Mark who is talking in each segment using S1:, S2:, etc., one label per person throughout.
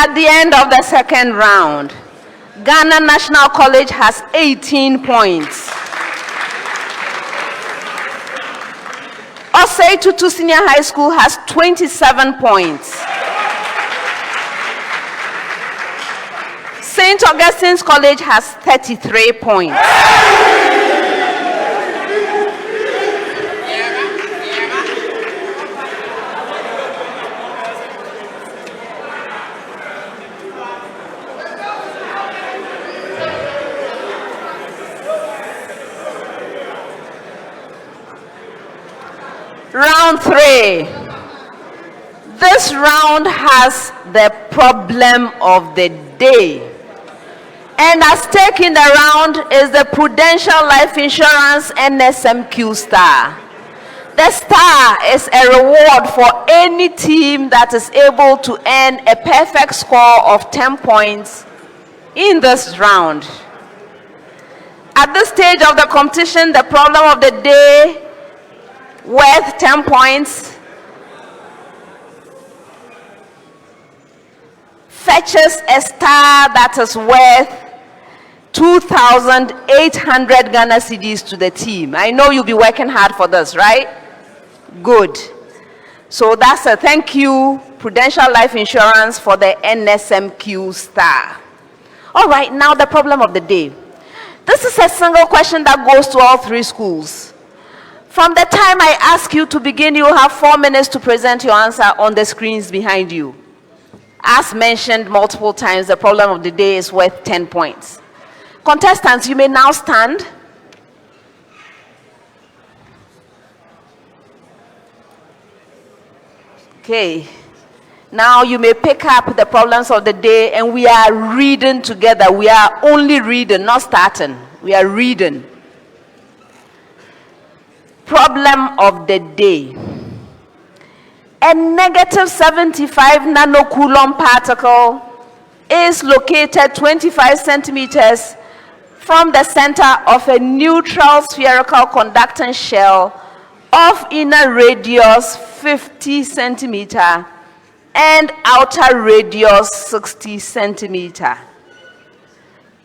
S1: At the end of the second round, Ghana National College has 18 points. Osei Tutu Senior High School has 27 points. St. Augustine's College has 33 points. Round 3. This round has the problem of the day. And at stake in the round is the Prudential Life Insurance NSMQ star. The star is a reward for any team that is able to earn a perfect score of 10 points in this round. At this stage of the competition, the problem of the day worth 10 points fetches a star that is worth 2,800 Ghana cedis to the team. I know you'll be working hard for this, right? Good. So that's a thank you, Prudential Life Insurance, for the NSMQ star. All right, now the problem of the day. This is a single question that goes to all 3 schools. From the time I ask you to begin, you will have 4 minutes to present your answer on the screens behind you. As mentioned multiple times, the problem of the day is worth 10 points. Contestants, you may now stand. Okay. Now you may pick up the problems of the day, and we are reading together. We are only reading, not starting. We are reading. Problem of the day. A negative 75 nanocoulomb particle is located 25 centimeters from the center of a neutral spherical conducting shell of inner radius 50 centimeter and outer radius 60 centimeter.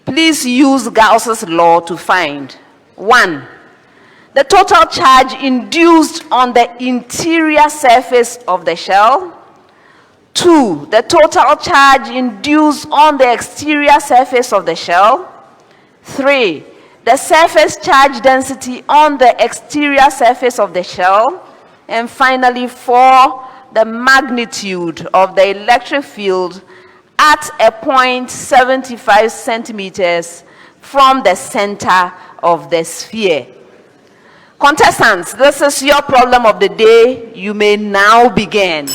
S1: Please use Gauss's law to find 1. The total charge induced on the interior surface of the shell. 2. The total charge induced on the exterior surface of the shell. 3. The surface charge density on the exterior surface of the shell. And finally, 4. The magnitude of the electric field at a point 75 centimeters from the center of the sphere. Contestants, this is your problem of the day. You may now begin.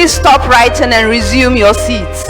S1: Please stop writing and resume your seats.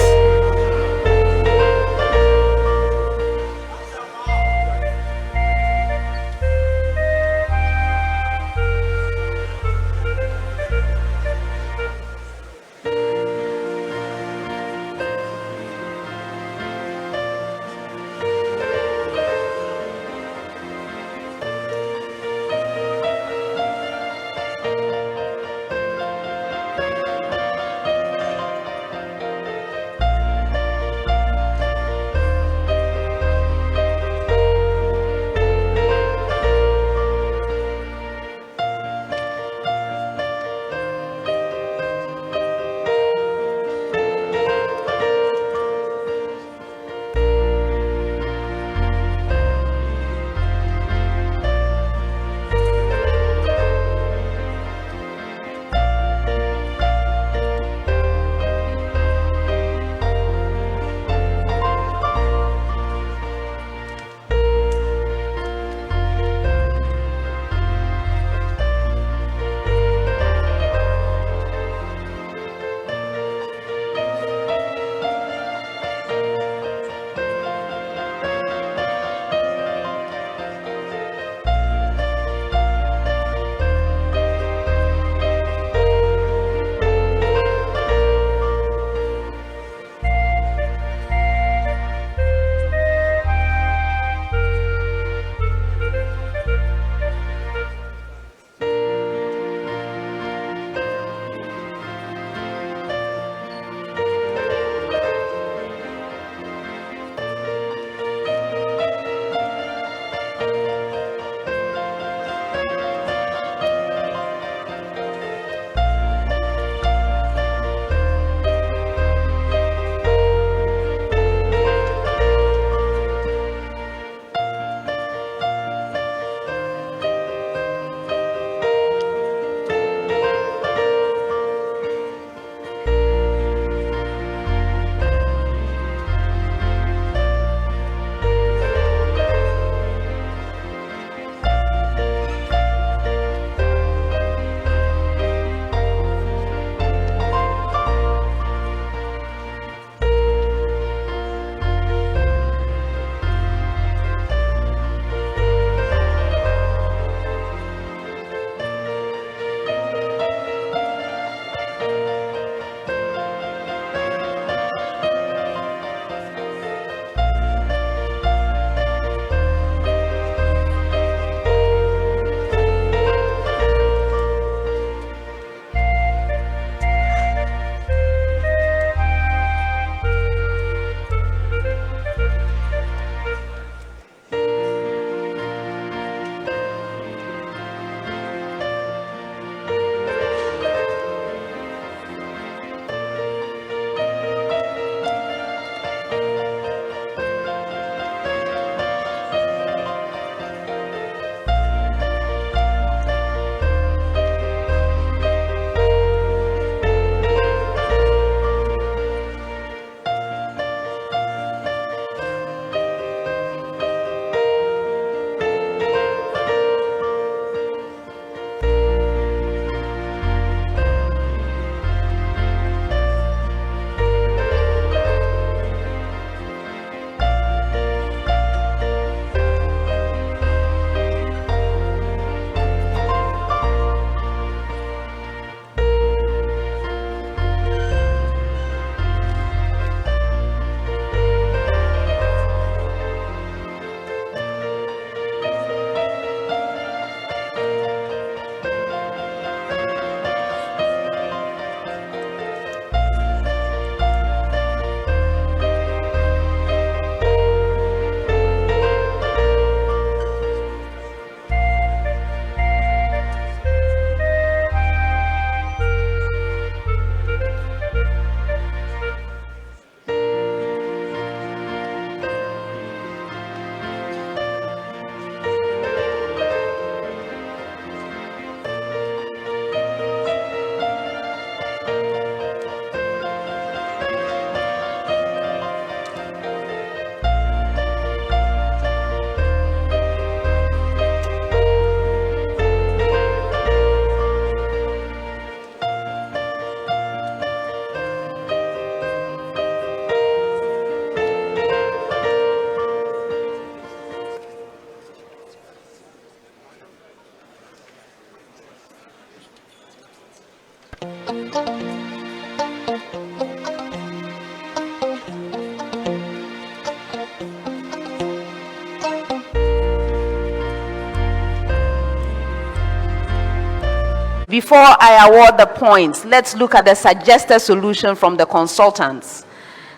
S1: Before I award the points, let's look at the suggested solution from the consultants.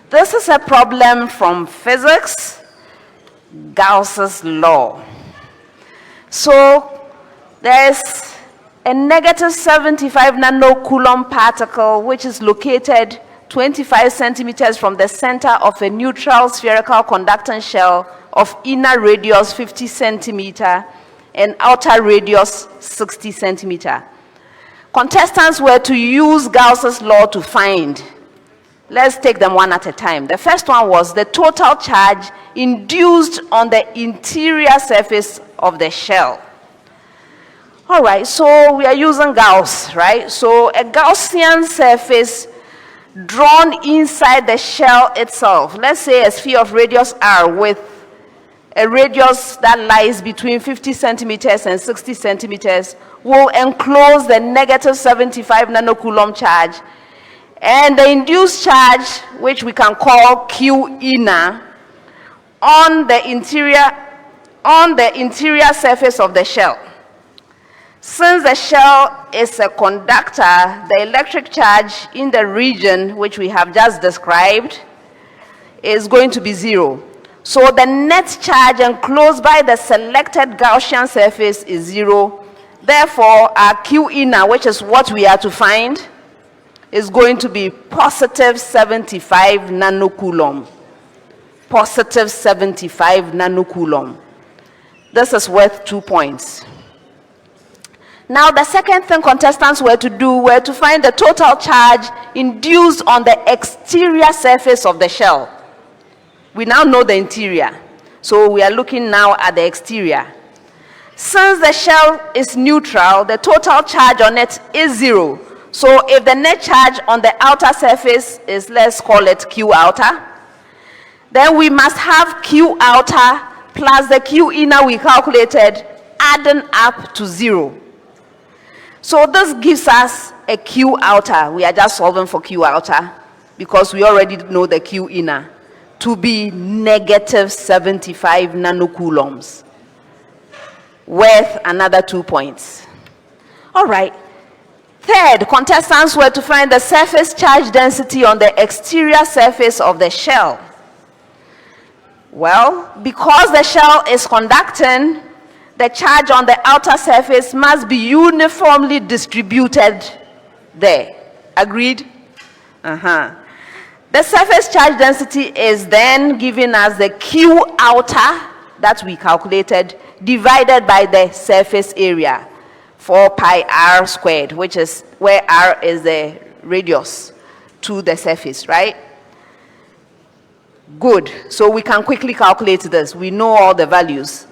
S1: This is a problem from physics, Gauss's law. So there's a negative 75 nanocoulomb particle which is located 25 centimeters from the center of a neutral spherical conductance shell of inner radius 50 centimeter and outer radius 60 centimeter. Contestants were to use Gauss's law to find. Let's take them one at a time. The first one was the total charge induced on the interior surface of the shell. All right, so we are using Gauss, right? So a Gaussian surface drawn inside the shell itself, let's say a sphere of radius r with a radius that lies between 50 centimeters and 60 centimeters, will enclose the negative 75 nanocoulomb charge, and the induced charge, which we can call Q inner, on the interior surface of the shell. Since the shell is a conductor, the electric charge in the region which we have just described is going to be 0. So the net charge enclosed by the selected Gaussian surface is 0. Therefore, our Q inner, which is what we are to find, is going to be positive 75 nanocoulomb. Positive 75 nanocoulomb. This is worth 2 points. Now, the second thing contestants were to do were to find the total charge induced on the exterior surface of the shell. We now know the interior, so we are looking now at the exterior. Since the shell is neutral, the total charge on it is 0. So if the net charge on the outer surface is, let's call it Q outer, then we must have Q outer plus the Q inner we calculated adding up to 0. So this gives us a Q outer. We are just solving for Q outer because we already know the Q inner to be negative 75 nanocoulombs, worth another 2 points. All right. Third, contestants were to find the surface charge density on the exterior surface of the shell. Well, because the shell is conducting, the charge on the outer surface must be uniformly distributed there. Agreed? The surface charge density is then giving us the Q outer that we calculated divided by the surface area, 4 pi r squared, which is where r is the radius to the surface, right? Good. So we can quickly calculate this. We know all the values.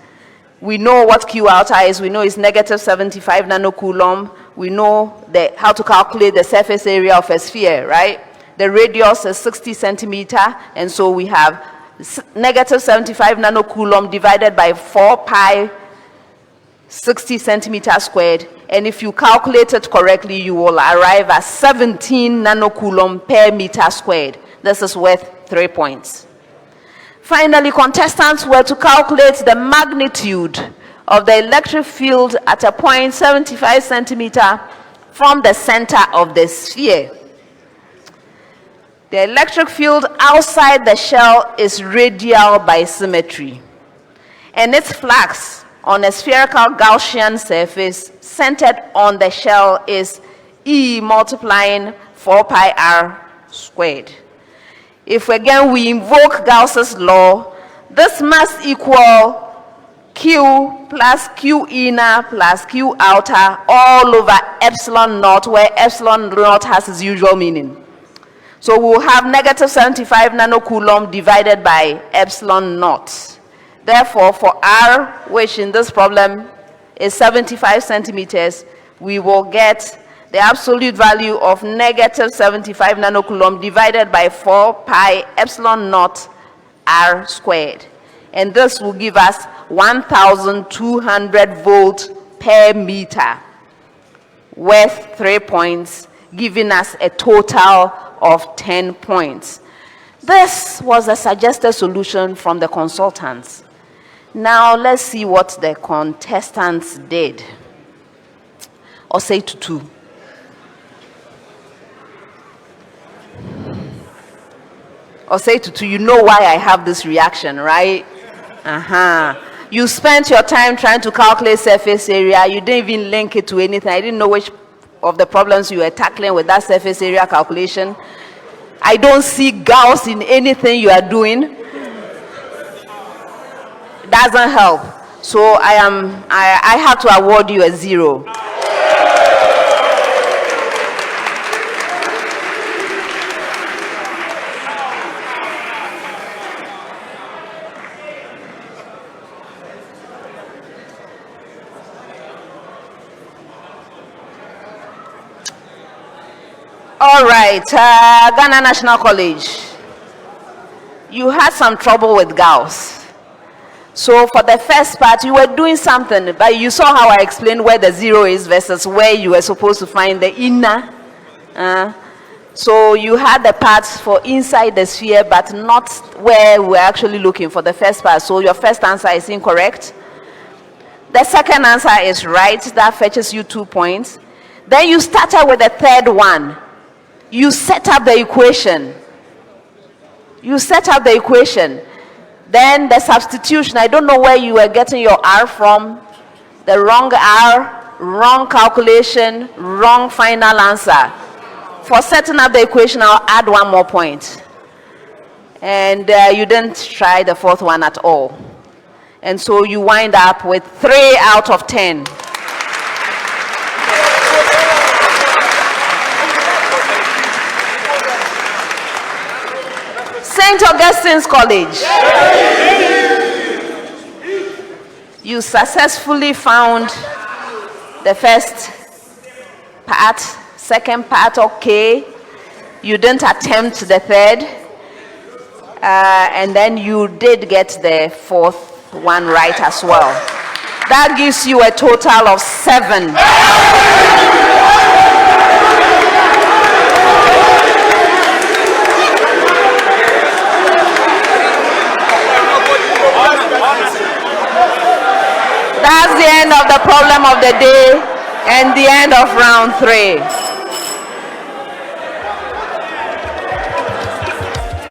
S1: We know what Q outer is. We know it's negative 75 nanocoulomb. We know how to calculate the surface area of a sphere, right? The radius is 60 centimeter, and so we have negative 75 nanocoulomb divided by 4 pi 60 centimeters squared. And if you calculate it correctly, you will arrive at 17 nanocoulomb per meter squared. This is worth 3 points. Finally, contestants were to calculate the magnitude of the electric field at a point 75 centimeter from the center of the sphere. The electric field outside the shell is radial by symmetry, and its flux on a spherical Gaussian surface centered on the shell is E multiplying 4 pi r squared. If again we invoke Gauss's law, this must equal Q plus Q inner plus Q outer all over epsilon naught, where epsilon naught has its usual meaning. So we'll have negative 75 nanocoulomb divided by epsilon naught. Therefore, for R, which in this problem is 75 centimeters, we will get the absolute value of negative 75 nanocoulomb divided by 4 pi epsilon naught r squared. And this will give us 1,200 volts per meter, worth 3 points, giving us a total of 10 points. This was a suggested solution from the consultants. Now let's see what the contestants did. or say to 2? Or say to 2, you know why I have this reaction, right? You spent your time trying to calculate surface area. You didn't even link it to anything. I didn't know which of the problems you were tackling with that surface area calculation. I don't see Gauss in anything you are doing. It doesn't help. So I have to award you a 0. All right, Ghana National College. You had some trouble with Gauss. So for the first part, you were doing something, but you saw how I explained where the 0 is versus where you were supposed to find the inner. So you had the parts for inside the sphere, but not where we're actually looking for the first part. So your first answer is incorrect. The second answer is right. That fetches you 2 points. Then you started with the third one. You set up the equation. Then the substitution, I don't know where you were getting your R from. The wrong R, wrong calculation, wrong final answer. For setting up the equation, I'll add 1 more point. And you didn't try the fourth one at all. And so you wind up with 3 out of 10. St. Augustine's College. You successfully found the first part, second part, okay. You didn't attempt the third. And then you did get the fourth one right as well. That gives you a total of 7. That's the end of the problem of the day and the end of round 3.